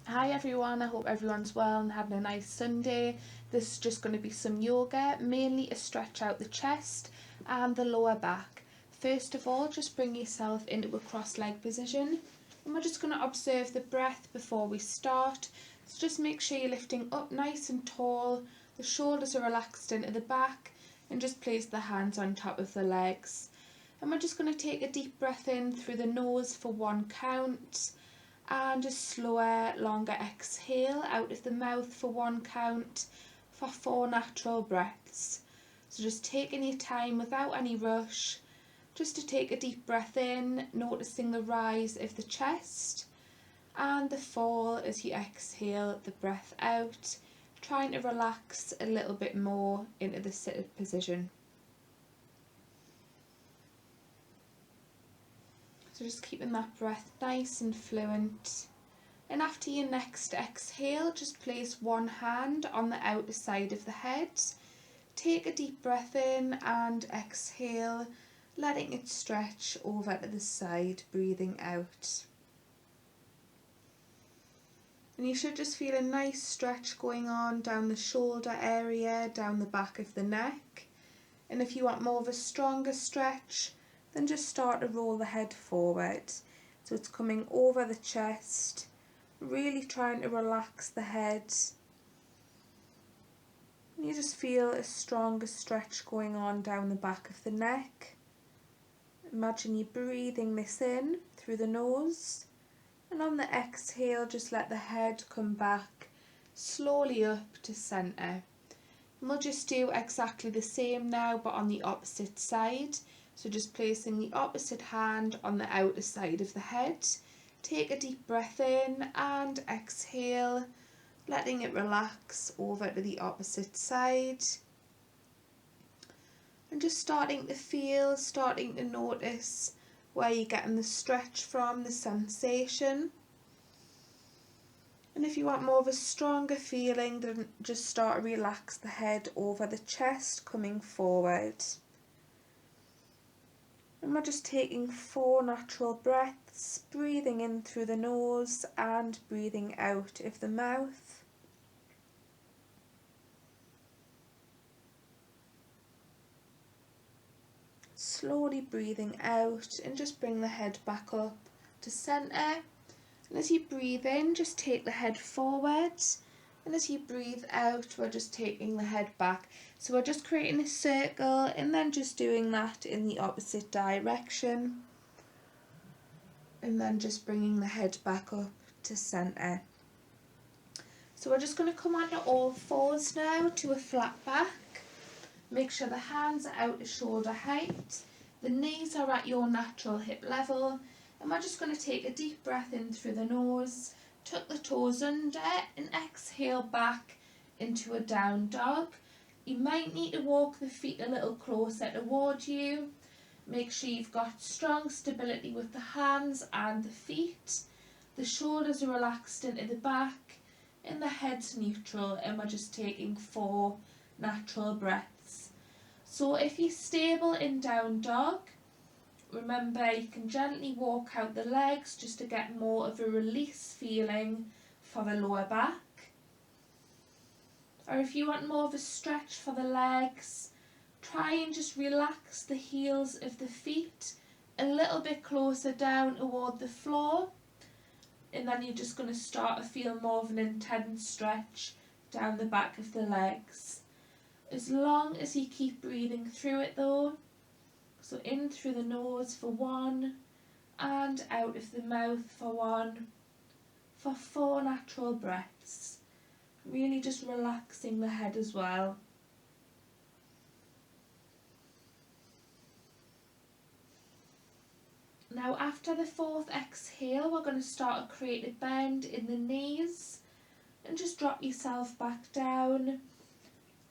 Hi everyone, I hope everyone's well and having a nice Sunday. This is just going to be some yoga, mainly to stretch out the chest and the lower back. First of all, just bring yourself into a cross-leg position and we're just going to observe the breath before we start. So just make sure you're lifting up nice and tall, the shoulders are relaxed into the back, and just place the hands on top of the legs. And we're just going to take a deep breath in through the nose for 1 count. And a slower, longer exhale out of the mouth for 1 count for 4 natural breaths. So just taking your time without any rush, just to take a deep breath in, noticing the rise of the chest and the fall as you exhale the breath out, trying to relax a little bit more into the seated position. So just keeping that breath nice and fluent. And after your next exhale, just place 1 hand on the outer side of the head. Take a deep breath in and exhale, letting it stretch over to the side, breathing out. And you should just feel a nice stretch going on down the shoulder area, down the back of the neck. And if you want more of a stronger stretch, then just start to roll the head forward. So it's coming over the chest, really trying to relax the head. You just feel a stronger stretch going on down the back of the neck. Imagine you breathing this in through the nose, and on the exhale just let the head come back slowly up to centre. And we'll just do exactly the same now but on the opposite side. So just placing the opposite hand on the outer side of the head. Take a deep breath in and exhale, letting it relax over to the opposite side. And just starting to notice where you're getting the stretch from, the sensation. And if you want more of a stronger feeling, then just start to relax the head over the chest, coming forward. And we're just taking 4 natural breaths, breathing in through the nose and breathing out of the mouth. Slowly breathing out and just bring the head back up to centre. And as you breathe in, just take the head forward. And as you breathe out, we're just taking the head back. So we're just creating a circle and then just doing that in the opposite direction. And then just bringing the head back up to centre. So we're just going to come onto all fours now to a flat back. Make sure the hands are out to shoulder height. The knees are at your natural hip level. And we're just going to take a deep breath in through the nose. Tuck the toes under and exhale back into a down dog. You might need to walk the feet a little closer towards you. Make sure you've got strong stability with the hands and the feet. The shoulders are relaxed into the back and the head's neutral, and we're just taking 4 natural breaths. So if you're stable in down dog, remember you can gently walk out the legs just to get more of a release feeling for the lower back. Or if you want more of a stretch for the legs, try and just relax the heels of the feet a little bit closer down toward the floor. And then you're just going to start to feel more of an intense stretch down the back of the legs. As long as you keep breathing through it though. So in through the nose for 1 and out of the mouth for 1 for 4 natural breaths. Really just relaxing the head as well. Now after the 4th exhale, we're going to start to create a bend in the knees and just drop yourself back down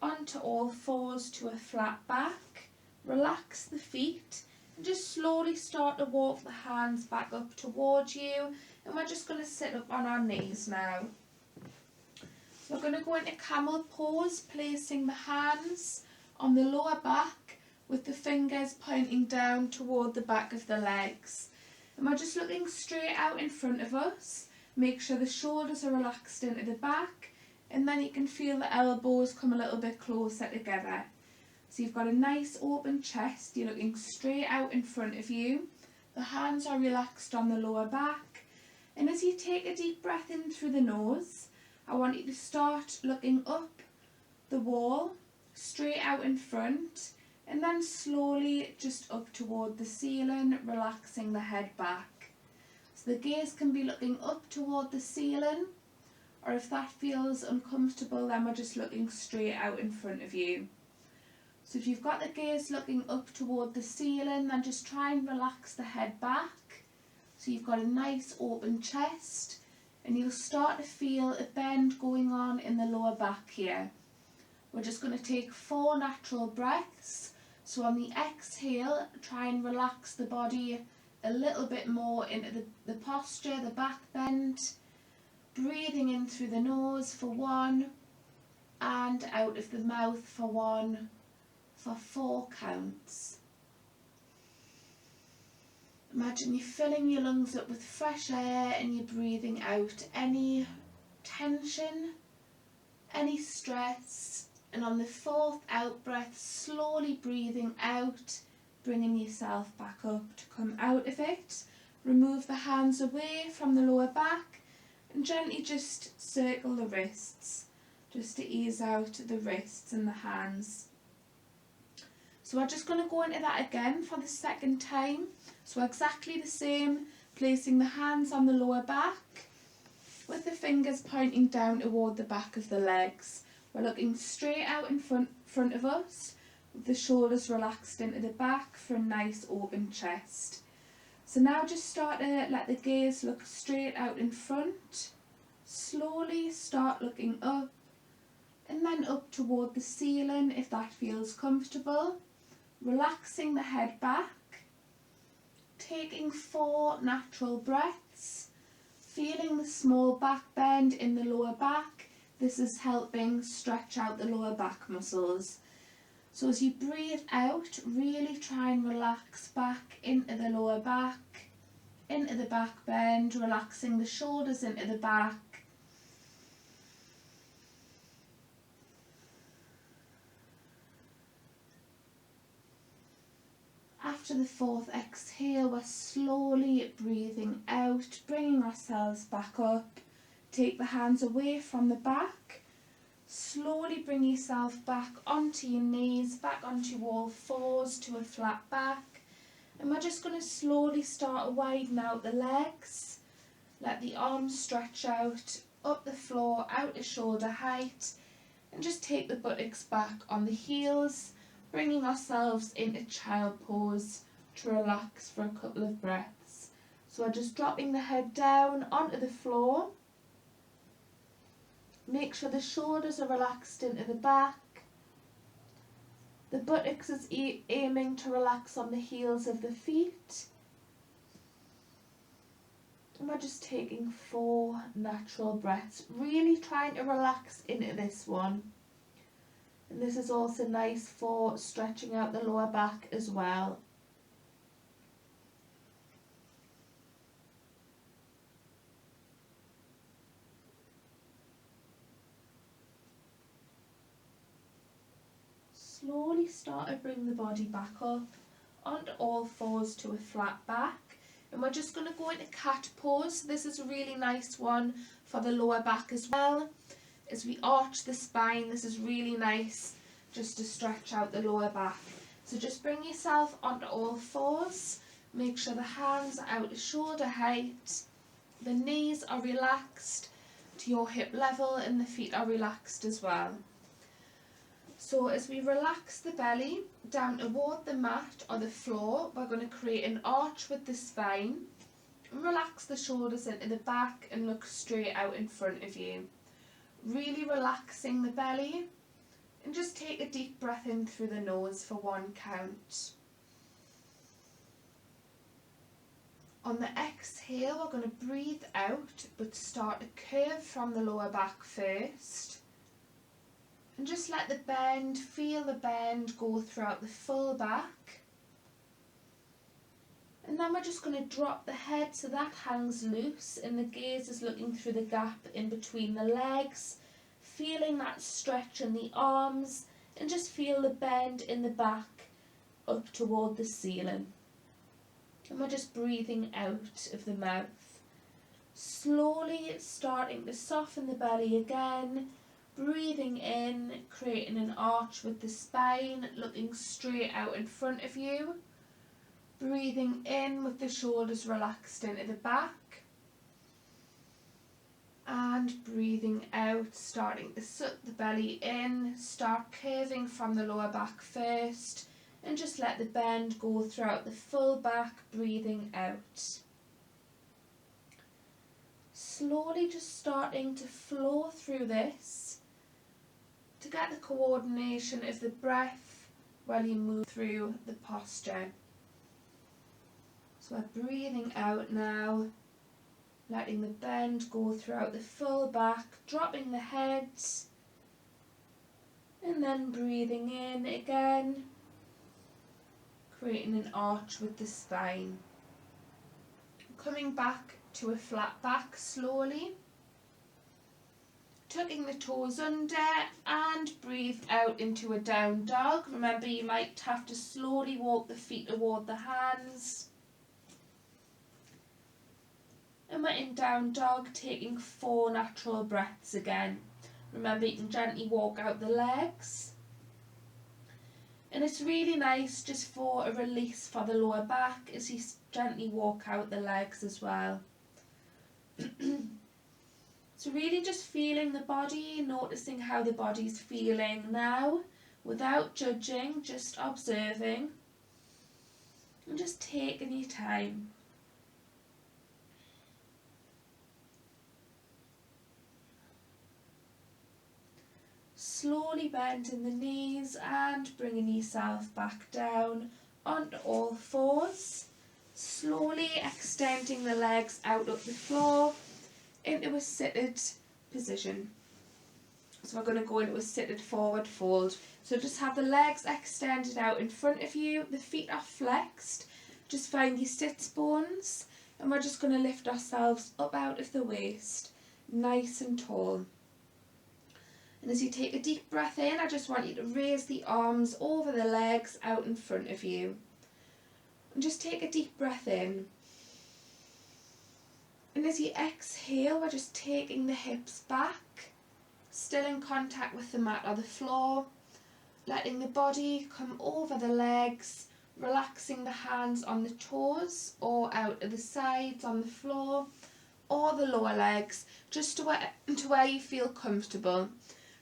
onto all fours to a flat back. Relax the feet and just slowly start to walk the hands back up towards you, and we're just going to sit up on our knees now. We're going to go into camel pose, placing the hands on the lower back with the fingers pointing down toward the back of the legs. And we're just looking straight out in front of us, Make sure the shoulders are relaxed into the back, and then you can feel the elbows come a little bit closer together. So you've got a nice open chest, you're looking straight out in front of you. The hands are relaxed on the lower back. And as you take a deep breath in through the nose, I want you to start looking up the wall, straight out in front, and then slowly just up toward the ceiling, relaxing the head back. So the gaze can be looking up toward the ceiling, or if that feels uncomfortable, then we're just looking straight out in front of you. So if you've got the gaze looking up toward the ceiling, then just try and relax the head back. So you've got a nice open chest, and you'll start to feel a bend going on in the lower back here. We're just going to take 4 natural breaths. So on the exhale, try and relax the body a little bit more into the posture, the back bend. Breathing in through the nose for 1, and out of the mouth for 1, for 4 counts. Imagine you're filling your lungs up with fresh air and you're breathing out any tension, any stress, and on the 4th out breath, slowly breathing out, bringing yourself back up to come out of it. Remove the hands away from the lower back and gently just circle the wrists, just to ease out the wrists and the hands. So we're just going to go into that again for the second time. So exactly the same, placing the hands on the lower back with the fingers pointing down toward the back of the legs. We're looking straight out in front of us, with the shoulders relaxed into the back for a nice open chest. So now just start to let the gaze look straight out in front. Slowly start looking up, and then up toward the ceiling if that feels comfortable. Relaxing the head back, taking 4 natural breaths, feeling the small back bend in the lower back. This is helping stretch out the lower back muscles. So as you breathe out, really try and relax back into the lower back, into the back bend, relaxing the shoulders into the back. After the 4th exhale, we're slowly breathing out, bringing ourselves back up. Take the hands away from the back. Slowly bring yourself back onto your knees, back onto all 4s to a flat back. And we're just going to slowly start to widen out the legs. Let the arms stretch out, up the floor, out to shoulder height. And just take the buttocks back on the heels, bringing ourselves into child pose to relax for a couple of breaths. So we're just dropping the head down onto the floor. Make sure the shoulders are relaxed into the back. The buttocks is aiming to relax on the heels of the feet. And we're just taking 4 natural breaths, really trying to relax into this one. And this is also nice for stretching out the lower back as well. Slowly start to bring the body back up onto all 4s to a flat back. And we're just going to go into cat pose. This is a really nice one for the lower back as well. As we arch the spine, this is really nice just to stretch out the lower back. So just bring yourself onto all 4s. Make sure the hands are out to shoulder height. The knees are relaxed to your hip level and the feet are relaxed as well. So as we relax the belly down toward the mat or the floor, we're going to create an arch with the spine. And relax the shoulders into the back and look straight out in front of you. Really relaxing the belly, and just take a deep breath in through the nose for 1 count. On the exhale, we're going to breathe out, but start to curve from the lower back first. And just let the bend, feel the bend go throughout the full back. And then we're just going to drop the head so that hangs loose and the gaze is looking through the gap in between the legs, feeling that stretch in the arms, and just feel the bend in the back up toward the ceiling. And we're just breathing out of the mouth. Slowly starting to soften the belly again, breathing in, creating an arch with the spine, looking straight out in front of you. Breathing in with the shoulders relaxed into the back. And breathing out, starting to suck the belly in, start curving from the lower back first, and just let the bend go throughout the full back, breathing out. Slowly just starting to flow through this to get the coordination of the breath while you move through the posture. So we're breathing out now, letting the bend go throughout the full back, dropping the head, and then breathing in again, creating an arch with the spine. Coming back to a flat back slowly, tucking the toes under, and breathe out into a down dog. Remember, you might have to slowly walk the feet toward the hands. And we're in down dog, taking 4 natural breaths again. Remember, you can gently walk out the legs. And it's really nice just for a release for the lower back as you gently walk out the legs as well. So really just feeling the body, noticing how the body's feeling now, without judging, just observing. And just taking your time. Slowly bending the knees and bringing yourself back down onto all fours. Slowly extending the legs out up the floor into a seated position. So we're going to go into a seated forward fold. So just have the legs extended out in front of you, the feet are flexed. Just find your sits bones and we're just going to lift ourselves up out of the waist, nice and tall. And as you take a deep breath in, I just want you to raise the arms over the legs out in front of you. And just take a deep breath in. And as you exhale, we're just taking the hips back, still in contact with the mat or the floor, letting the body come over the legs, relaxing the hands on the toes or out to the sides on the floor, or the lower legs, just to where you feel comfortable.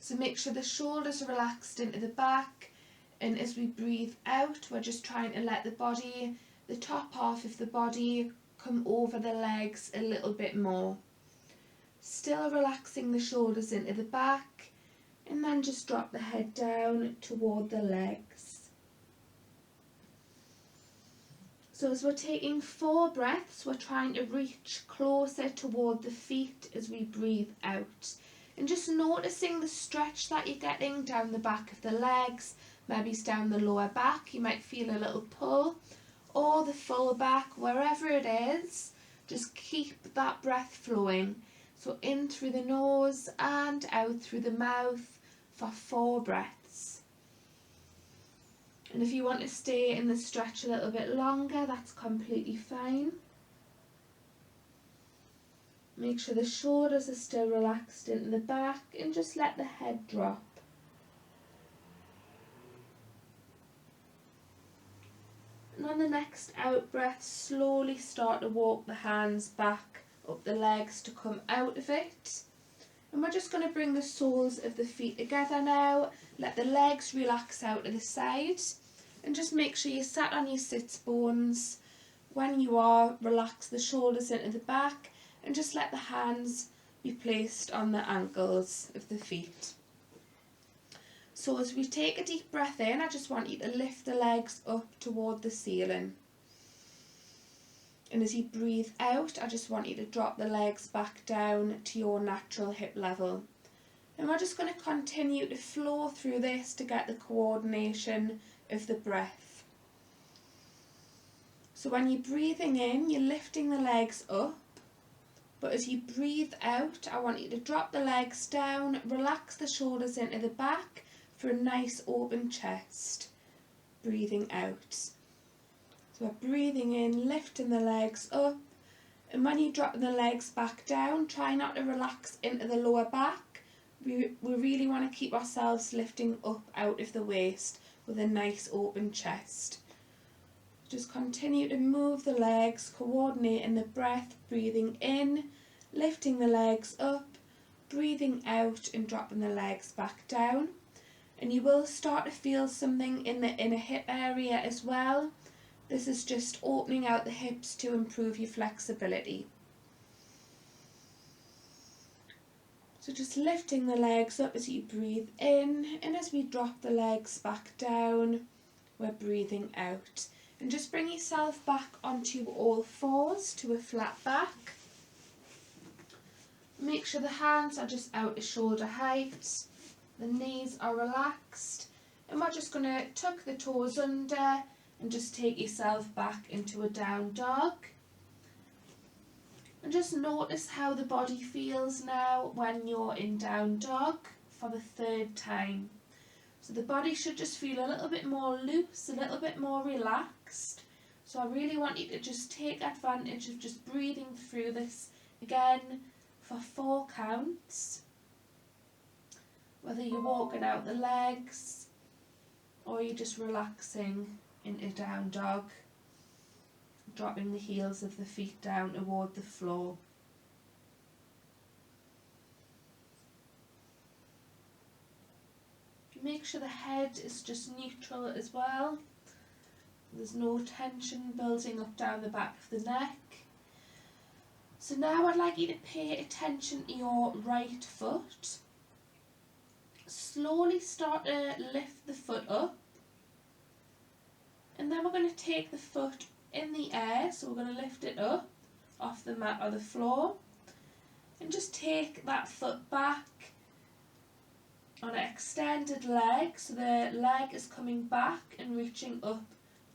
So make sure the shoulders are relaxed into the back, and as we breathe out, we're just trying to let the body, the top half of the body, come over the legs a little bit more. Still relaxing the shoulders into the back, and then just drop the head down toward the legs. So as we're taking 4 breaths, we're trying to reach closer toward the feet as we breathe out. And just noticing the stretch that you're getting down the back of the legs, maybe it's down the lower back, you might feel a little pull, or the full back, wherever it is, just keep that breath flowing. So in through the nose and out through the mouth for 4 breaths. And if you want to stay in the stretch a little bit longer, that's completely fine. Make sure the shoulders are still relaxed into the back and just let the head drop. And on the next out breath, slowly start to walk the hands back up the legs to come out of it. And we're just going to bring the soles of the feet together now. Let the legs relax out to the side. And just make sure you sat on your sits bones. When you are, relax the shoulders into the back. And just let the hands be placed on the ankles of the feet. So as we take a deep breath in, I just want you to lift the legs up toward the ceiling. And as you breathe out, I just want you to drop the legs back down to your natural hip level. And we're just going to continue to flow through this to get the coordination of the breath. So when you're breathing in, you're lifting the legs up, but as you breathe out, I want you to drop the legs down, relax the shoulders into the back for a nice open chest. Breathing out. So we're breathing in, lifting the legs up, and when you drop the legs back down, try not to relax into the lower back. We really want to keep ourselves lifting up out of the waist with a nice open chest. Just continue to move the legs, coordinating the breath, breathing in, lifting the legs up, breathing out and dropping the legs back down. And you will start to feel something in the inner hip area as well. This is just opening out the hips to improve your flexibility. So just lifting the legs up as you breathe in, and as we drop the legs back down, we're breathing out. And just bring yourself back onto all fours to a flat back. Make sure the hands are just out to shoulder height, the knees are relaxed, and we're just going to tuck the toes under and just take yourself back into a down dog. And just notice how the body feels now when you're in down dog for the third time. So the body should just feel a little bit more loose, a little bit more relaxed. So I really want you to just take advantage of just breathing through this again for 4 counts. Whether you're walking out the legs or you're just relaxing into down dog, dropping the heels of the feet down toward the floor. Make sure the head is just neutral as well. There's no tension building up down the back of the neck. So now I'd like you to pay attention to your right foot. Slowly start to lift the foot up. And then we're going to take the foot in the air, so we're going to lift it up off the mat or the floor. And just take that foot back on an extended leg, so the leg is coming back and reaching up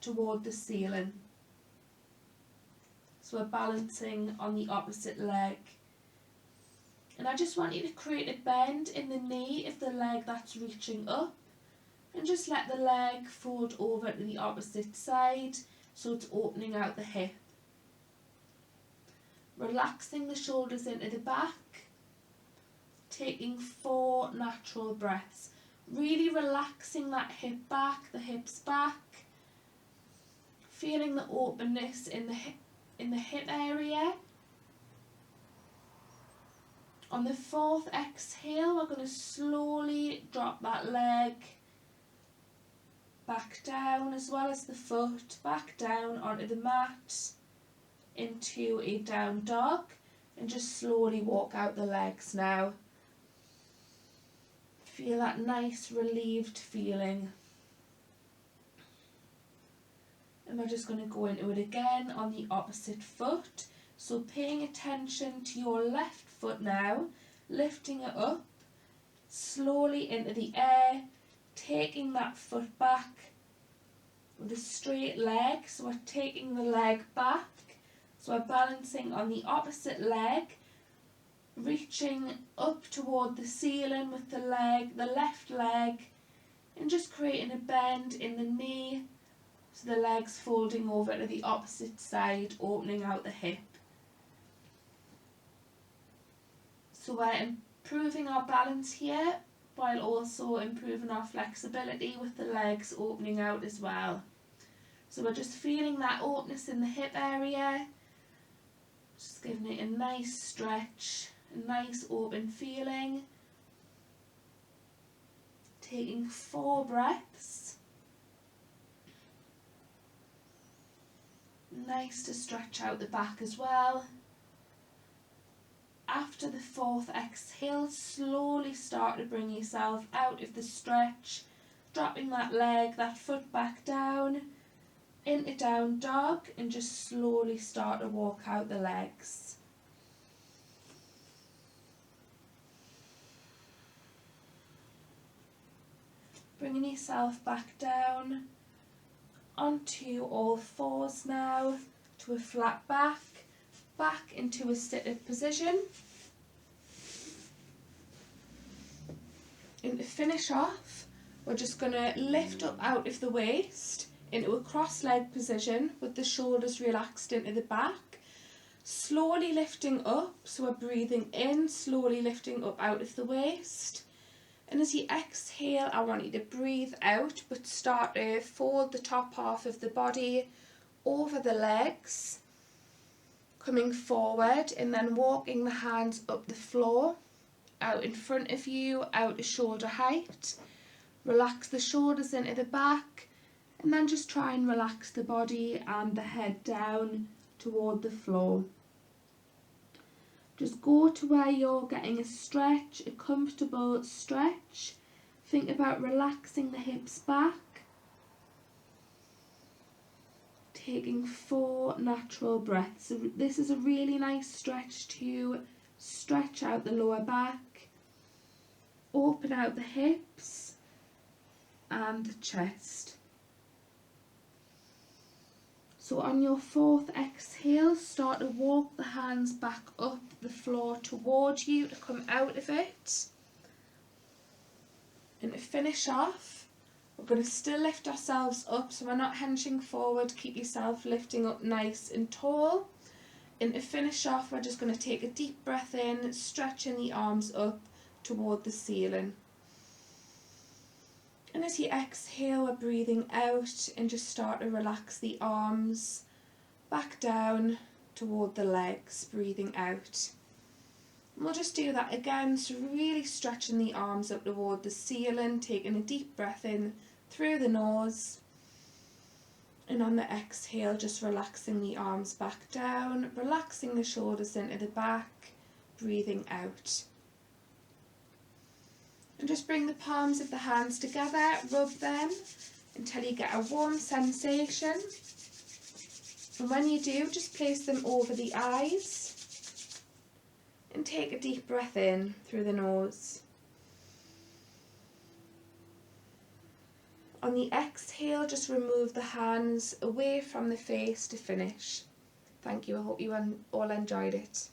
toward the ceiling. So we're balancing on the opposite leg. And I just want you to create a bend in the knee of the leg that's reaching up, and just let the leg fold over to the opposite side so it's opening out the hip. Relaxing the shoulders into the back. Taking 4 natural breaths, really relaxing that hip back, the hips back, feeling the openness in the hip area. On the 4th exhale, we're going to slowly drop that leg back down, as well as the foot back down onto the mat into a down dog, and just slowly walk out the legs now. Feel that nice relieved feeling. And we're just going to go into it again on the opposite foot. So paying attention to your left foot now, lifting it up, slowly into the air, taking that foot back with a straight leg. So we're taking the leg back. So we're balancing on the opposite leg, reaching up toward the ceiling with the left leg, and just creating a bend in the knee, so the leg's folding over to the opposite side, opening out the hip. So we're improving our balance here, while also improving our flexibility with the legs opening out as well. So we're just feeling that openness in the hip area, just giving it a nice stretch, a nice open feeling. Taking 4 breaths. Nice to stretch out the back as well. After the 4th exhale, slowly start to bring yourself out of the stretch, dropping that leg, that foot back down into down dog, and just slowly start to walk out the legs. Bringing yourself back down onto all fours now, to a flat back, back into a seated position. And to finish off, we're just going to lift up out of the waist into a cross-leg position with the shoulders relaxed into the back. Slowly lifting up, so we're breathing in, slowly lifting up out of the waist. And as you exhale, I want you to breathe out, but start to fold the top half of the body over the legs, coming forward and then walking the hands up the floor, out in front of you, out to shoulder height. Relax the shoulders into the back, and then just try and relax the body and the head down toward the floor. Just go to where you're getting a stretch, a comfortable stretch. Think about relaxing the hips back. Taking 4 natural breaths. So this is a really nice stretch to stretch out the lower back, open out the hips and the chest. So on your 4th exhale, start to walk the hands back up the floor towards you to come out of it. And to finish off, we're going to still lift ourselves up, so we're not henching forward. Keep yourself lifting up nice and tall. And to finish off, we're just going to take a deep breath in, stretching the arms up toward the ceiling. And as you exhale, we're breathing out and just start to relax the arms back down toward the legs, breathing out. And we'll just do that again, so really stretching the arms up toward the ceiling, taking a deep breath in through the nose. And on the exhale, just relaxing the arms back down, relaxing the shoulders into the back, breathing out. And just bring the palms of the hands together, rub them until you get a warm sensation. And when you do, just place them over the eyes and take a deep breath in through the nose. On the exhale, just remove the hands away from the face to finish. Thank you, I hope you all enjoyed it.